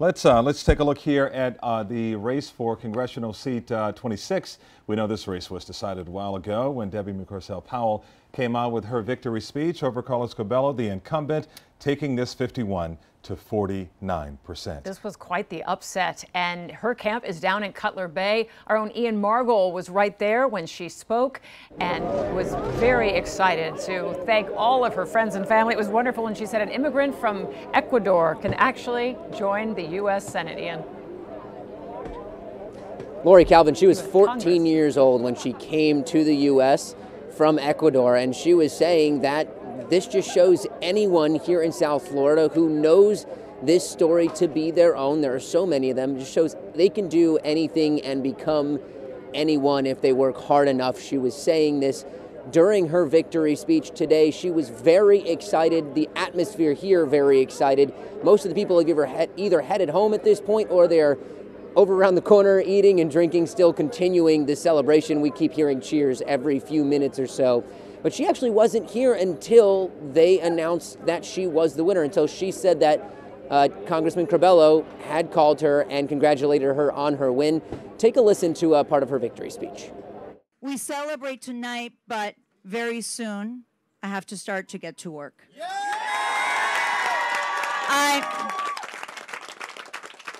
Let's take a look here at the race for congressional seat 26. We know this race was decided a while ago when Debbie Mucarsel-Powell came out with her victory speech over Curbelo, the incumbent, taking this 51 to 49%. This was quite the upset, and her camp is down in Cutler Bay. Our own Ian Margol was right there when she spoke and was very excited to thank all of her friends and family. It was wonderful, and she said an immigrant from Ecuador can actually join the U.S. Senate. Ian. Lori, Calvin, she was 14 years old when she came to the U.S. from Ecuador, and she was saying that this just shows anyone here in South Florida who knows this story to be their own. There are so many of them. It just shows they can do anything and become anyone if they work hard enough. She was saying this during her victory speech today. She was very excited. The atmosphere here, very excited. Most of the people are either headed home at this point or they're over around the corner eating and drinking, still continuing the celebration. We keep hearing cheers every few minutes or so. But she actually wasn't here until they announced that she was the winner, until she said that Congressman Curbelo had called her and congratulated her on her win. Take a listen to a part of her victory speech. We celebrate tonight, but very soon I have to start to get to work. Yeah!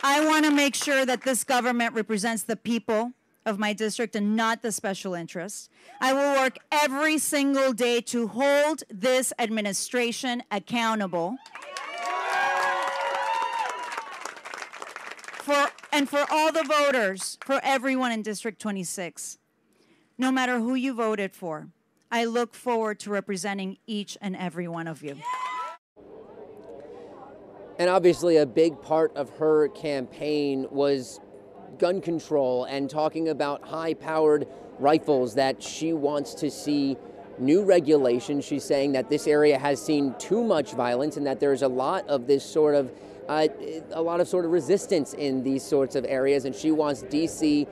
I want to make sure that this government represents the people of my district and not the special interests. I will work every single day to hold this administration accountable for all the voters, for everyone in District 26. No matter who you voted for, I look forward to representing each and every one of you. And obviously a big part of her campaign was gun control and talking about high-powered rifles, that she wants to see new regulations. She's saying that this area has seen too much violence and that there's a lot of this sort of resistance in these sorts of areas, and she wants DC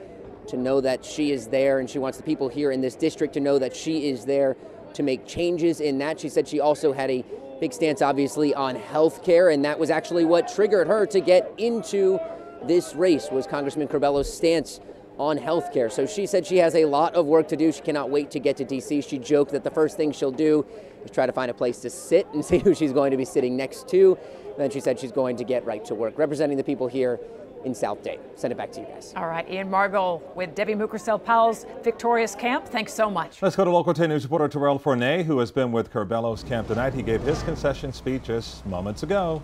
to know that she is there, and she wants the people here in this district to know that she is there to make changes in that. She said she also had a big stance, obviously, on health care, and that was actually what triggered her to get into this race, was Congressman Curbelo's stance on health care. So she said she has a lot of work to do. She cannot wait to get to D.C. She joked that the first thing she'll do is try to find a place to sit and see who she's going to be sitting next to. And then she said she's going to get right to work, representing the people here in South Dade. Send it back to you guys. All right, Ian Margol with Debbie Mucarsel-Powell's victorious camp. Thanks so much. Let's go to Local 10 News reporter Terrell Fournet, who has been with Curbelo's camp tonight. He gave his concession speech just moments ago.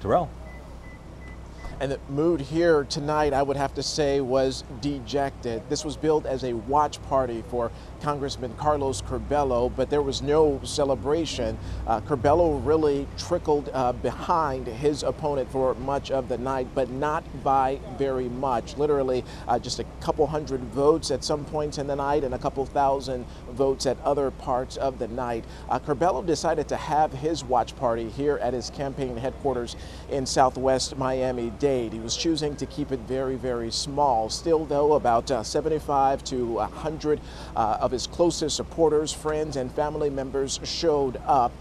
Terrell. And the mood here tonight, I would have to say, was dejected. This was billed as a watch party for Congressman Carlos Curbelo, but there was no celebration. Curbelo really trickled behind his opponent for much of the night, but not by very much. Literally just a couple hundred votes at some points in the night and a couple thousand votes at other parts of the night. Curbelo decided to have his watch party here at his campaign headquarters in Southwest Miami-Dade. He was choosing to keep it very, very small. Still, though, about 75 to 100 of his closest supporters, friends, and family members showed up.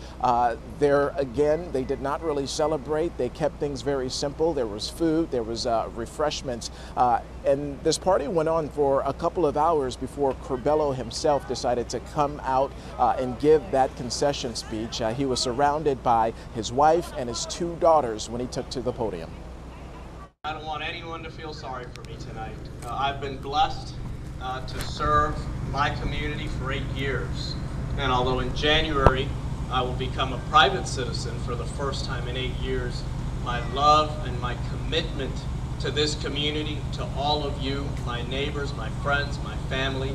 There again, they did not really celebrate. They kept things very simple. There was food, there was refreshments, and this party went on for a couple of hours before Curbelo himself decided to come out and give that concession speech. He was surrounded by his wife and his two daughters when he took to the podium. I don't want anyone to feel sorry for me tonight. I've been blessed to serve my community for 8 years. And although in January I will become a private citizen for the first time in 8 years, my love and my commitment to this community, to all of you, my neighbors, my friends, my family,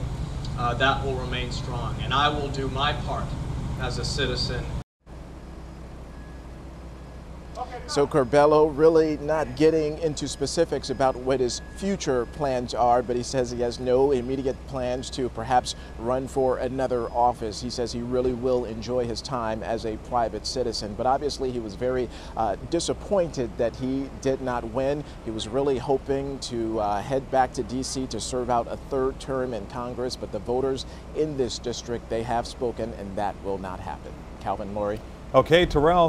that will remain strong. And I will do my part as a citizen. So Curbelo really not getting into specifics about what his future plans are, but he says he has no immediate plans to perhaps run for another office. He says he really will enjoy his time as a private citizen, but obviously he was very disappointed that he did not win. He was really hoping to head back to D.C. to serve out a third term in Congress, but the voters in this district, they have spoken, and that will not happen. Calvin, Lori. Okay, Terrell.